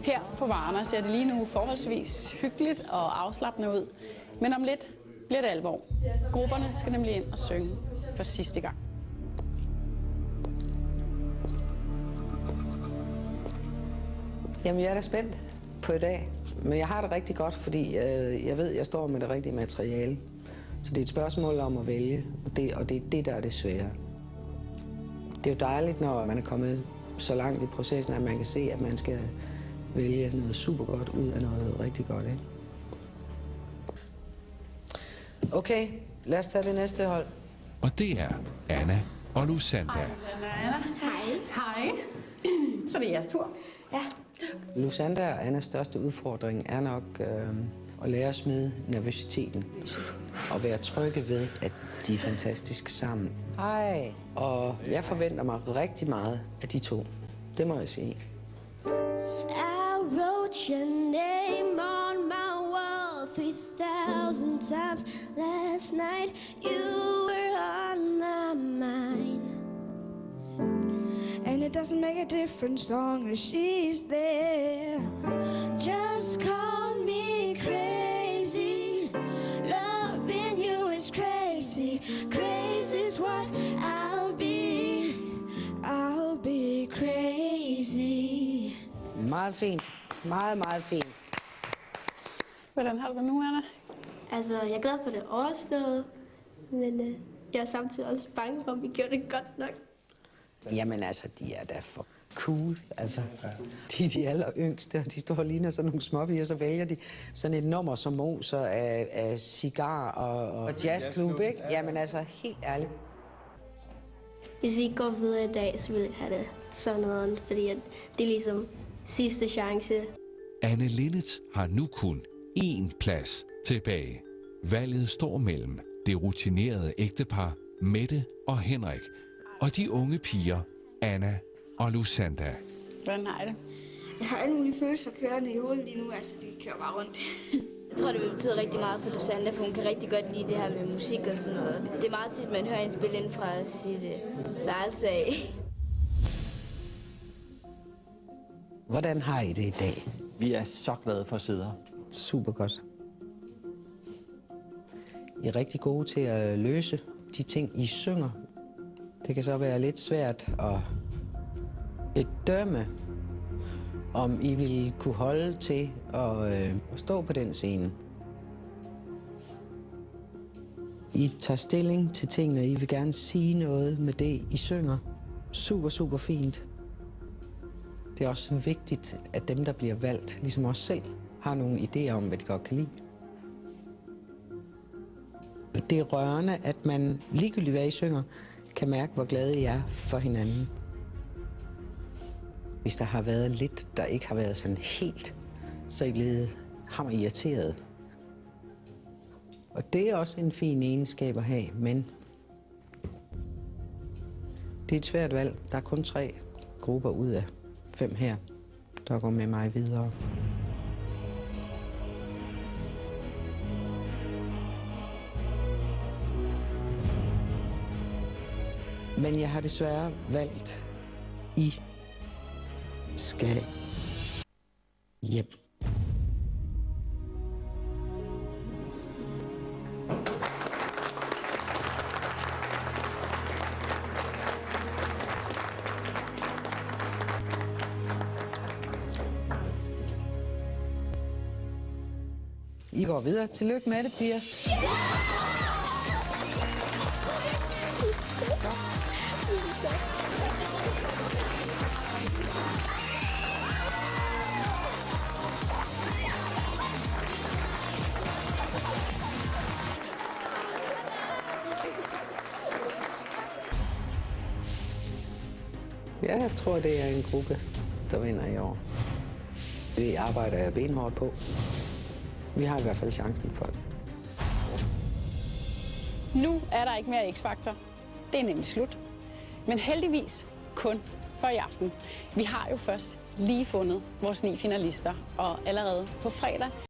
Her på Varna ser det lige nu forholdsvis hyggeligt og afslappende ud. Men om lidt bliver det alvor. Grupperne skal nemlig ind og synge for sidste gang. Jamen, jeg er da spændt på i dag. Men jeg har det rigtig godt, fordi jeg ved, at jeg står med det rigtige materiale. Så det er et spørgsmål om at vælge, og det er det, der er det svære. Det er jo dejligt, når man er kommet så langt i processen, at man kan se, at man skal vælge noget super godt ud af noget rigtig godt, ikke? Okay, lad os tage det næste hold. Og det er Anna og Lusanda. Hej, Lusanda og Anna. Hej. Hej. Så det er jeres tur. Ja. Lusanda og Annas største udfordring er nok at lære at smide nervøsiteten. Og være trygge ved, at de er fantastisk sammen. Hej. Og jeg forventer mig rigtig meget af de to. Det må jeg sige. I wrote your name on my wall 3,000 times last night. You were on my mind. And it doesn't make a difference long as she's there. Just call me crazy. Loving you is crazy. Crazy's what I'll be. I'll be crazy. Meget fint. Meget, meget fint. Hvordan har du det nu, Anna? Altså, jeg er glad for det overstået, men jeg er samtidig også bange for, om vi gjorde det godt nok. Jamen altså, de er da for cool. Altså, de er de aller yngste, og de står og ligner sådan nogle småpiger, så vælger de sådan et nummer som moser af cigar og jazzklub, ikke? Jamen altså, helt ærligt. Hvis vi ikke går videre i dag, så vil jeg have det sådan noget, fordi at det er ligesom sidste chance. Anne Linnet har nu kun én plads tilbage. Valget står mellem det rutinerede ægtepar Mette og Henrik og de unge piger Anna og Lusanda. Hvordan har I det? Jeg har alle mulige følelser kørende i hovedet lige nu, altså det kører bare rundt. Jeg tror, det vil betyde rigtig meget for Lusanda, for hun kan rigtig godt lide det her med musik og sådan noget. Det er meget tit, man hører hende spille inden fra sit værelse af. Hvordan har I det i dag? Vi er så glade for at sidde her. Super godt. I er rigtig gode til at løse de ting, I synger. Det kan så være lidt svært at bedømme, om I vil kunne holde til at stå på den scene. I tager stilling til tingene, I vil gerne sige noget med det, I synger. Super, super fint. Det er også vigtigt, at dem, der bliver valgt, ligesom os selv, har nogle idéer om, hvad de godt kan lide. Det er rørende, at man ligegyldigt hvad I synger, kan mærke, hvor glade I er for hinanden. Hvis der har været lidt, der ikke har været sådan helt, så er I blevet hammerirriteret. Og det er også en fin egenskab at have, men det er et svært valg. Der er kun 3 grupper ud af 5 her, der går med mig videre. Men jeg har desværre valgt, I skal hjem. I går videre. Tillykke med det, piger. Ja, jeg tror, det er en gruppe, der vinder i år. Det arbejder jeg benhårdt på. Vi har i hvert fald chancen for det. Nu er der ikke mere X-Factor. Det er nemlig slut. Men heldigvis kun for i aften. Vi har jo først lige fundet vores 9 finalister, og allerede på fredag